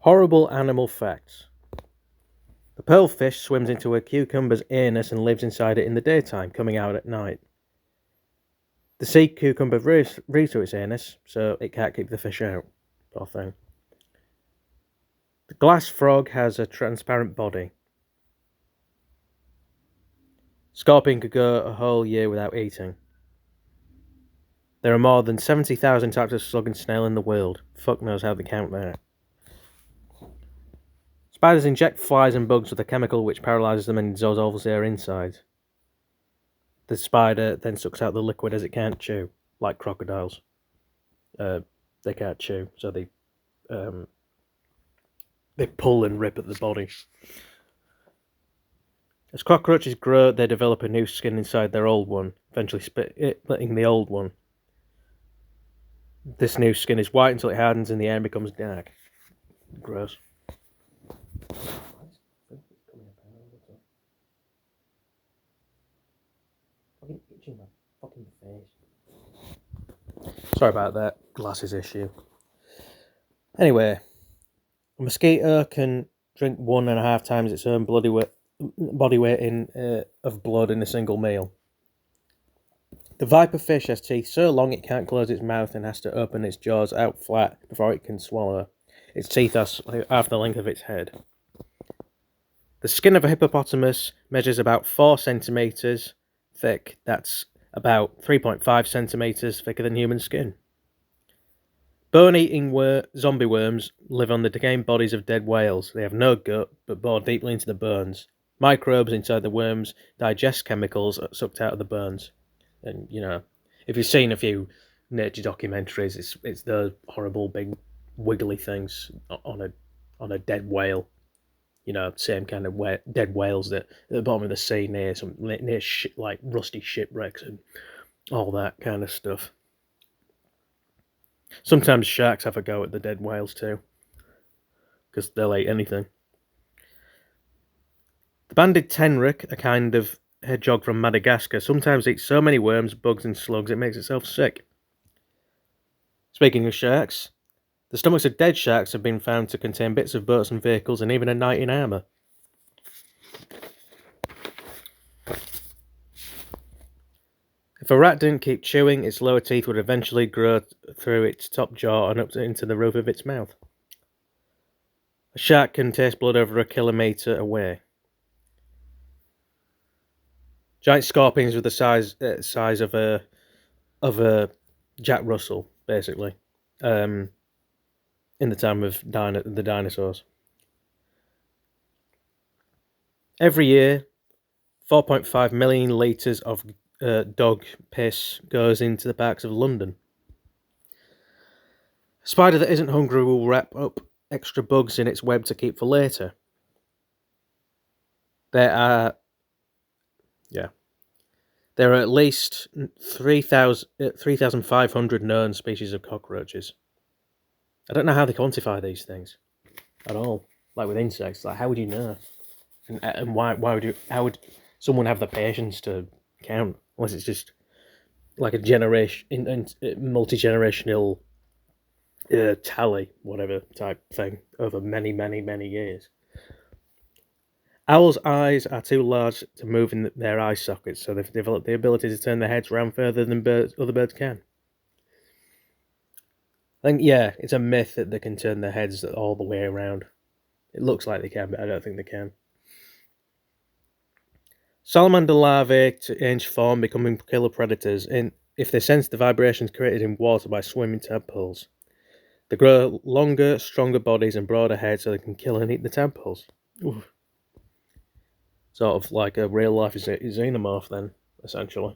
Horrible animal facts. The pearlfish swims into a cucumber's anus and lives inside it in the daytime, coming out at night. The sea cucumber breathes through its anus, so it can't keep the fish out. Poor thing. The glass frog has a transparent body. Scorpion could go a whole year without eating. There are more than 70,000 types of slug and snail in the world. Fuck knows how they count that. Spiders inject flies and bugs with a chemical which paralyzes them and dissolves their insides. The spider then sucks out the liquid as it can't chew, like crocodiles. They can't chew, so they pull and rip at the body. As cockroaches grow, they develop a new skin inside their old one, eventually splitting the old one. This new skin is white until it hardens in the air and becomes dark. Gross. Itching my fucking face. Sorry about that glasses issue. Anyway, a mosquito can drink 1.5 times its own body weight of blood in a single meal. The viper fish has teeth so long it can't close its mouth and has to open its jaws out flat before it can swallow. Its teeth are half the length of its head. The skin of a hippopotamus measures about 4 centimetres thick. That's about 3.5 centimetres thicker than human skin. Bone-eating zombie worms live on the decaying bodies of dead whales. They have no gut, but bore deeply into the bones. Microbes inside the worms digest chemicals sucked out of the bones. And, you know, if you've seen a few nature documentaries, it's those horrible big wiggly things on a dead whale. You know, same kind of dead whales that at the bottom of the sea near like rusty shipwrecks and all that kind of stuff. Sometimes sharks have a go at the dead whales too, because they'll eat anything. The banded tenrec, a kind of hedgehog from Madagascar, sometimes eats so many worms, bugs and slugs it makes itself sick. Speaking of sharks, the stomachs of dead sharks have been found to contain bits of boats and vehicles and even a knight in armour. If a rat didn't keep chewing, its lower teeth would eventually grow through its top jaw and up into the roof of its mouth. A shark can taste blood over a kilometre away. Giant scorpions with the size of a Jack Russell, basically, in the time of the dinosaurs. Every year, 4.5 million litres of dog piss goes into the parks of London. A spider that isn't hungry will wrap up extra bugs in its web to keep for later. There are at least 3,500 known species of cockroaches. I don't know how they quantify these things at all. Like with insects, like how would you know? And how would someone have the patience to count? Unless it's just like a multi-generational tally, whatever type thing over many, many, many years. Owls' eyes are too large to move in their eye sockets, so they've developed the ability to turn their heads around further than other birds can. I think, it's a myth that they can turn their heads all the way around. It looks like they can, but I don't think they can. Salamander larvae change form, becoming killer predators if they sense the vibrations created in water by swimming tadpoles. They grow longer, stronger bodies and broader heads so they can kill and eat the tadpoles. Oof. Sort of like a real-life xenomorph then, essentially.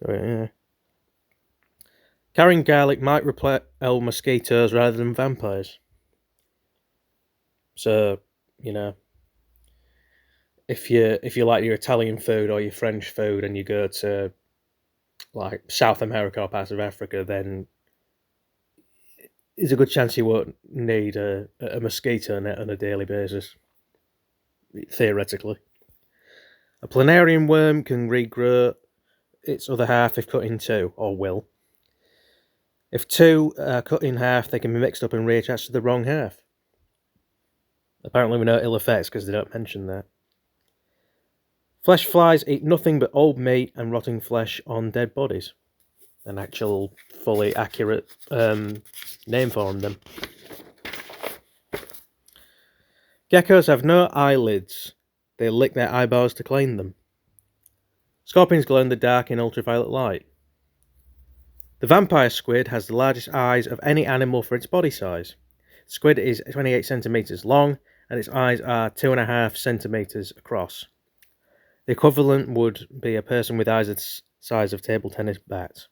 Yeah. Carrying garlic might repel mosquitoes rather than vampires. So, you know, if you like your Italian food or your French food and you go to like South America or parts of Africa, then there's a good chance you won't need a mosquito net on a daily basis, theoretically. A planarian worm can regrow its other half if cut in two, or will. If two are cut in half, they can be mixed up and reattached to the wrong half. Apparently with no ill effects because they don't mention that. Flesh flies eat nothing but old meat and rotting flesh on dead bodies. An actual, fully accurate name for them. Geckos have no eyelids. They lick their eyeballs to clean them. Scorpions glow in the dark in ultraviolet light. The vampire squid has the largest eyes of any animal for its body size. Squid is 28 centimeters long, and its eyes are 2.5 centimeters across. The equivalent would be a person with eyes the size of table tennis bats.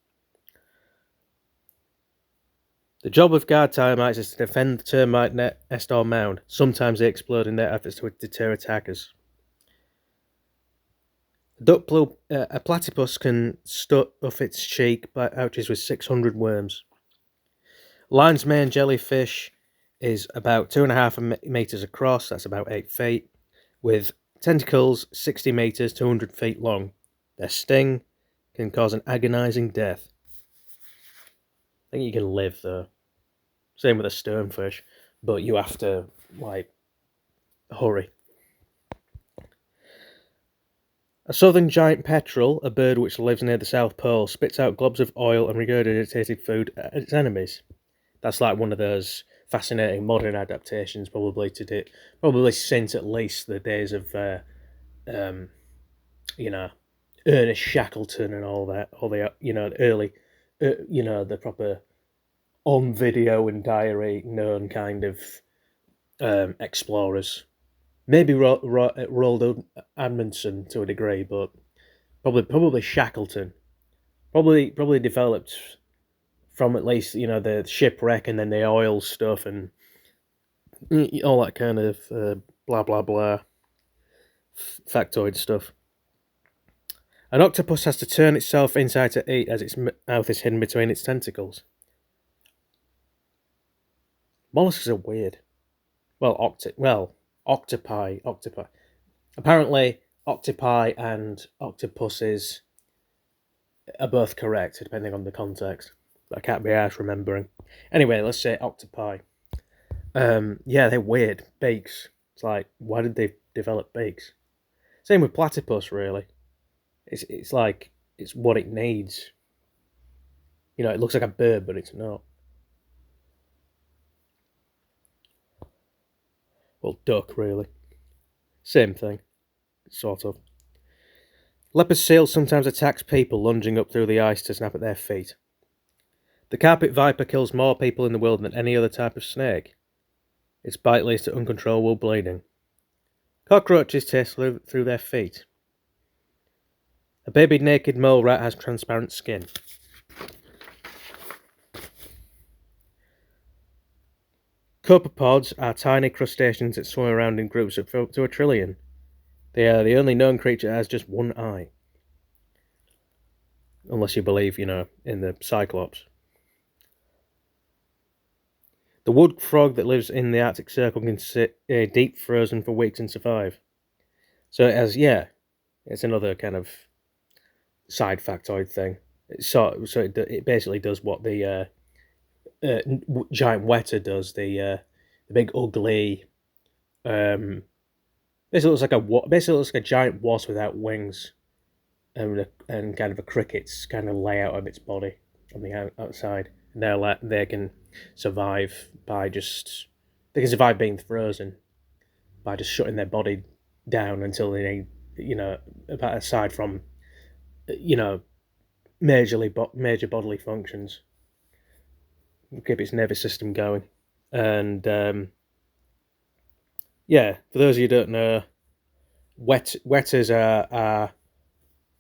The job of guard termites is to defend the termite nest or mound. Sometimes they explode in their efforts to deter attackers. A platypus can stuff its cheek pouches with 600 worms. Lion's mane jellyfish is about 2.5 meters across, that's about 8 feet, with tentacles 60 meters, 200 feet long. Their sting can cause an agonizing death. I think you can live though. Same with a stonefish, but you have to, hurry. A southern giant petrel, a bird which lives near the South Pole, spits out globs of oil and regurgitated food at its enemies. That's like one of those fascinating modern adaptations, probably since at least the days of, Ernest Shackleton and all that, all the, early, the proper on video and diary known kind of explorers. Maybe Roald Amundsen to a degree, but probably Shackleton. Probably developed from at least the shipwreck and then the oil stuff and all that kind of blah blah blah factoid stuff. An octopus has to turn itself inside to eat as its mouth is hidden between its tentacles. Mollusks are weird. Octopi. Apparently, octopi and octopuses are both correct, depending on the context. I can't be arsed remembering. Anyway, let's say octopi. They're weird. Beaks. It's like, why did they develop beaks? Same with platypus, really. It's like, it's what it needs. It looks like a bird, but it's not. Well, duck, really. Same thing. Sort of. Leopard seal sometimes attacks people lunging up through the ice to snap at their feet. The carpet viper kills more people in the world than any other type of snake. Its bite leads to uncontrollable bleeding. Cockroaches taste through their feet. A baby naked mole rat has transparent skin. Copepods are tiny crustaceans that swim around in groups up to 1 trillion. They are the only known creature that has just one eye. Unless you believe, in the Cyclops. The wood frog that lives in the Arctic Circle can sit deep frozen for weeks and survive. So it's another kind of side factoid thing. It basically does what the giant weta does. The big ugly. Basically looks like a giant wasp without wings, and kind of a cricket's kind of layout of its body on the outside. And they can survive being frozen by just shutting their body down until they need, aside from, major bodily functions, keep its nervous system going. And for those of you who don't know, wetters are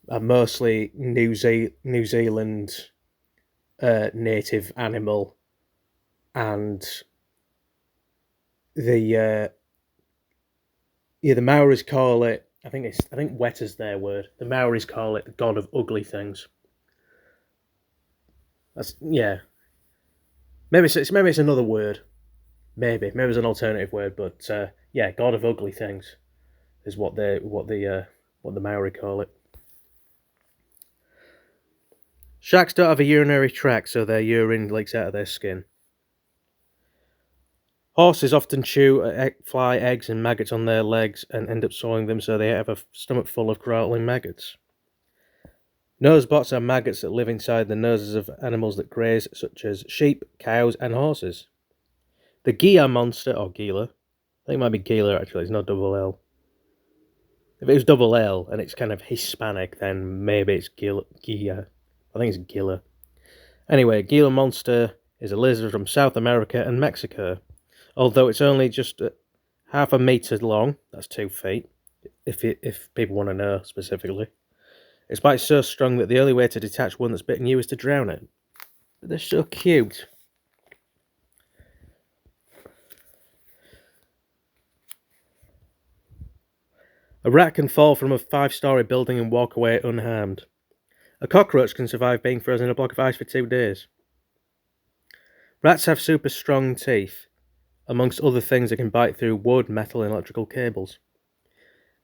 mostly New Zealand native animal, and the Maoris call it. I think wetter's their word. The Maoris call it the god of ugly things. Maybe it's another word. Maybe it's an alternative word, but god of ugly things is what the Maori call it. Sharks don't have a urinary tract, so their urine leaks out of their skin. Horses often chew fly, eggs, and maggots on their legs and end up swallowing them, so they have a stomach full of crawling maggots. Nosebots are maggots that live inside the noses of animals that graze, such as sheep, cows, and horses. The Gila monster, or Gila, I think it might be Gila actually, it's not double L. If it was double L and it's kind of Hispanic, then maybe it's Gila. I think it's Gila. Anyway, Gila monster is a lizard from South America and Mexico. Although it's only just half a metre long, that's 2 feet, if people want to know specifically. Its bite's so strong that the only way to detach one that's bitten you is to drown it. But they're so cute. A rat can fall from a 5-storey building and walk away unharmed. A cockroach can survive being frozen in a block of ice for 2 days. Rats have super strong teeth. Amongst other things, they can bite through wood, metal, and electrical cables.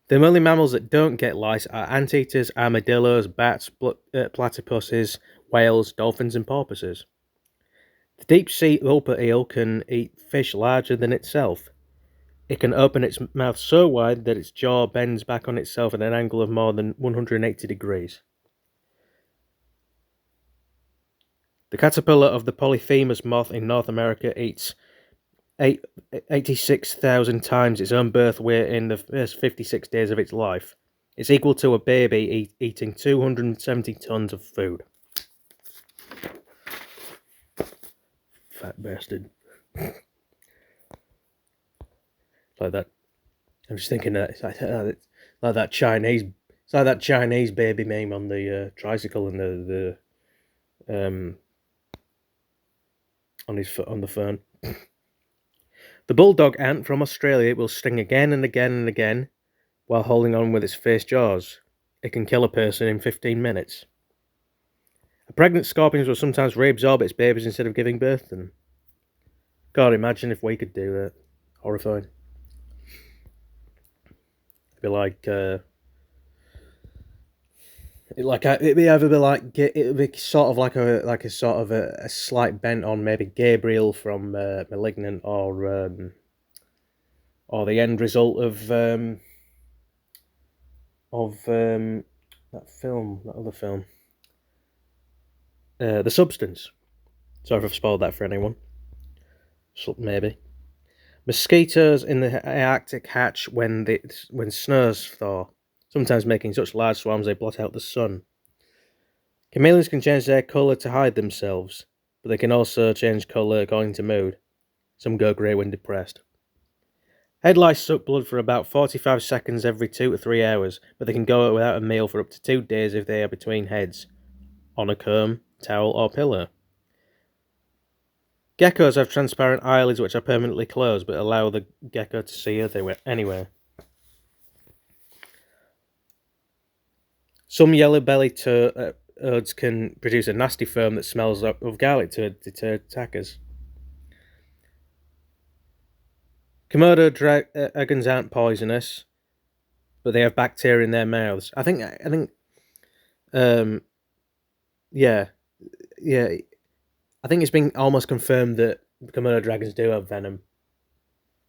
The only mammals that don't get lice are anteaters, armadillos, bats, platypuses, whales, dolphins, and porpoises. The deep-sea whooper eel can eat fish larger than itself. It can open its mouth so wide that its jaw bends back on itself at an angle of more than 180 degrees. The caterpillar of the Polyphemus moth in North America eats 86,000 times its own birth weight in the first 56 days of its life. It's equal to a baby eating 270 tons of food. Fat bastard. Like that. I'm just thinking that it's like that Chinese. It's like that Chinese baby meme on the tricycle and the on the phone. The bulldog ant from Australia will sting again and again and again while holding on with its fierce jaws. It can kill a person in 15 minutes. A pregnant scorpion will sometimes reabsorb its babies instead of giving birth to them. God, imagine if we could do that. Horrifying. It'd be like, it'd be sort of like a sort of a slight bent on maybe Gabriel from *Malignant*, or the end result of that other film, The Substance. Sorry if I've spoiled that for anyone. Maybe. Mosquitoes in the Arctic hatch when snows thaw, sometimes making such large swarms they blot out the sun. Chameleons can change their colour to hide themselves, but they can also change colour according to mood. Some go grey when depressed. Head lice suck blood for about 45 seconds every 2 to 3 hours, but they can go without a meal for up to 2 days if they are between heads, on a comb, towel, or pillow. Geckos have transparent eyelids which are permanently closed but allow the gecko to see anywhere. Some yellow-bellied toads can produce a nasty foam that smells of garlic to deter attackers. Komodo dragons aren't poisonous, but they have bacteria in their mouths. I think, yeah. I think it's been almost confirmed that Komodo dragons do have venom.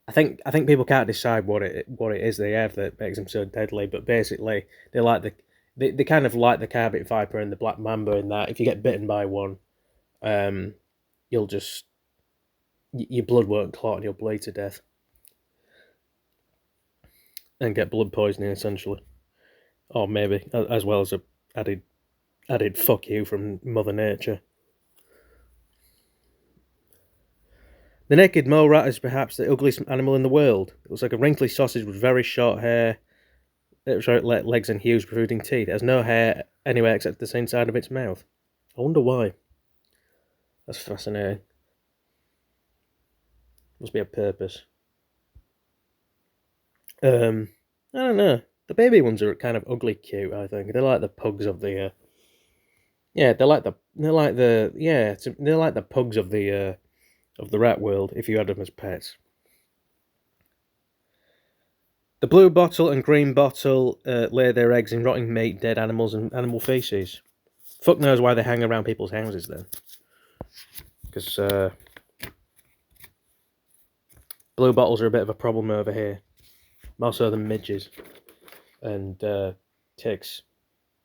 I think people can't decide what it is they have that makes them so deadly, but basically they kind of like the carbon viper and the black mamba in that if you get bitten by one, you'll just your blood won't clot and you'll bleed to death and get blood poisoning essentially, or maybe as well as a added fuck you from Mother Nature. The naked mole rat is perhaps the ugliest animal in the world. It looks like a wrinkly sausage with very short hair, short legs and huge protruding teeth. It has no hair anywhere except the same side of its mouth. I wonder why. That's fascinating. Must be a purpose. I don't know. The baby ones are kind of ugly cute, I think. They're like the pugs of the they're like the pugs of the rat world if you had them as pets. The blue bottle and green bottle lay their eggs in rotting meat, dead animals, and animal feces. Fuck knows why they hang around people's houses then. Because blue bottles are a bit of a problem over here. More so than midges. And ticks.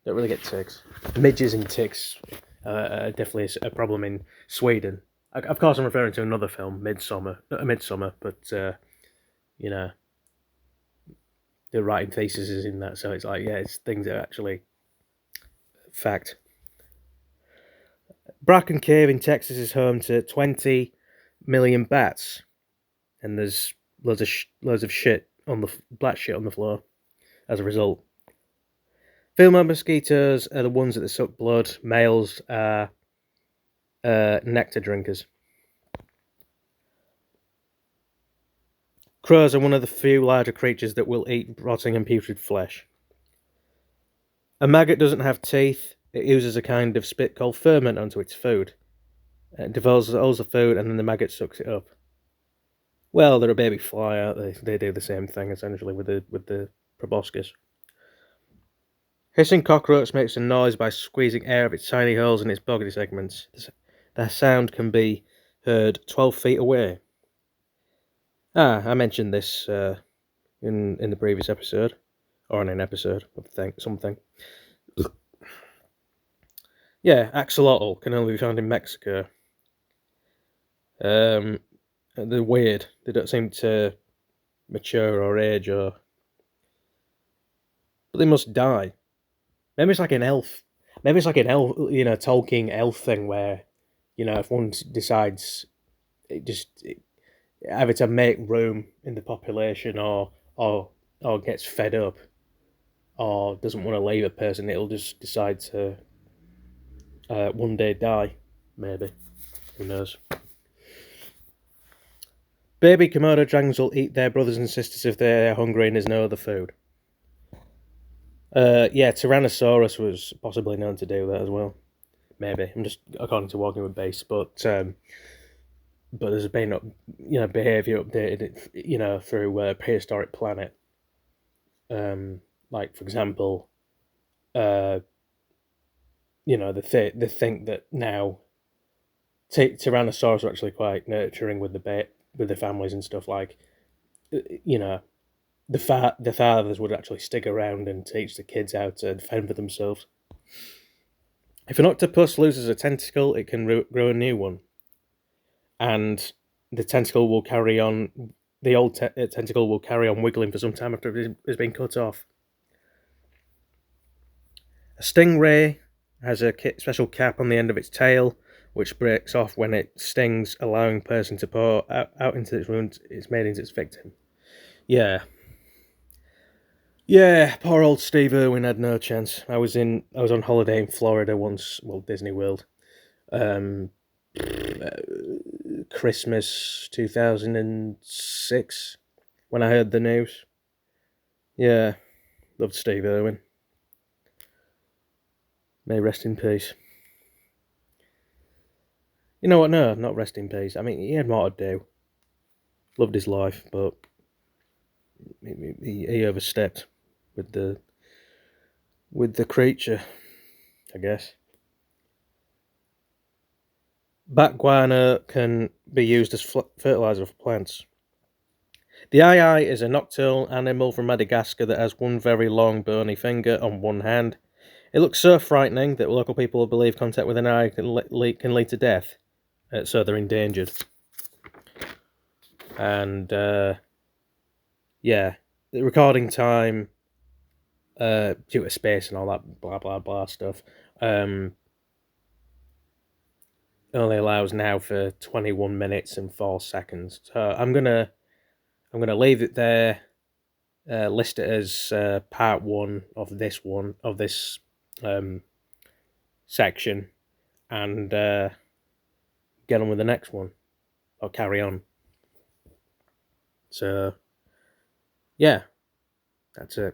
Don't really get ticks. Midges and ticks are definitely a problem in Sweden. Of course, I'm referring to another film, Midsummer, but you know, they're writing theses in that, so it's like, yeah, it's things that are actually fact. Bracken Cave in Texas is home to 20 million bats, and there's loads of shit on the black shit on the floor as a result. Female mosquitoes are the ones that suck blood. Males are nectar drinkers. Crows are one of the few larger creatures that will eat rotting and putrid flesh. A maggot doesn't have teeth. It uses a kind of spit called ferment onto its food. It devours all the food and then the maggot sucks it up. Well, they're a baby fly, aren't they? They do the same thing essentially with the proboscis. Hissing cockroach makes a noise by squeezing air of its tiny holes in its body segments. Their sound can be heard 12 feet away. I mentioned this in the previous episode, or in an episode of something. Yeah, axolotl can only be found in Mexico. They're weird. They don't seem to mature or age, but they must die. Maybe it's like an elf. Maybe it's like an elf, Tolkien elf thing where, if one decides either to make room in the population or gets fed up or doesn't want to leave a person, it'll just decide to one day die. Maybe. Who knows? Baby Komodo dragons will eat their brothers and sisters if they're hungry and there's no other food. Yeah, Tyrannosaurus was possibly known to do that as well. Maybe. I'm just according to Walking with Base, but there's been behaviour updated through Prehistoric Planet. Like for example, they think that now Tyrannosaurus are actually quite nurturing with the families and stuff. Like, the fathers would actually stick around and teach the kids how to fend for themselves. If an octopus loses a tentacle, it can grow a new one, and the tentacle will carry on. The old tentacle will carry on wiggling for some time after it has been cut off. A stingray has a special cap on the end of its tail, which breaks off when it stings, allowing a person to pour out into its wound it's made into its victim. Yeah, poor old Steve Irwin had no chance. I was on holiday in Florida once, Disney World. Christmas 2006, when I heard the news. Yeah, loved Steve Irwin. May rest in peace. You know what? No, not rest in peace. I mean, he had more to do. Loved his life, but he overstepped with the creature, I guess. Bat guano can be used as fertilizer for plants. The aye is a nocturnal animal from Madagascar that has one very long bony finger on one hand. It looks so frightening that local people believe contact with an eye can lead to death, so they're endangered. And yeah, the recording time, due to space and all that blah blah blah stuff, only allows now for 21 minutes and 4 seconds. So I'm gonna leave it there. List it as part 1 of this section, and get on with the next one, or carry on. So yeah, that's it.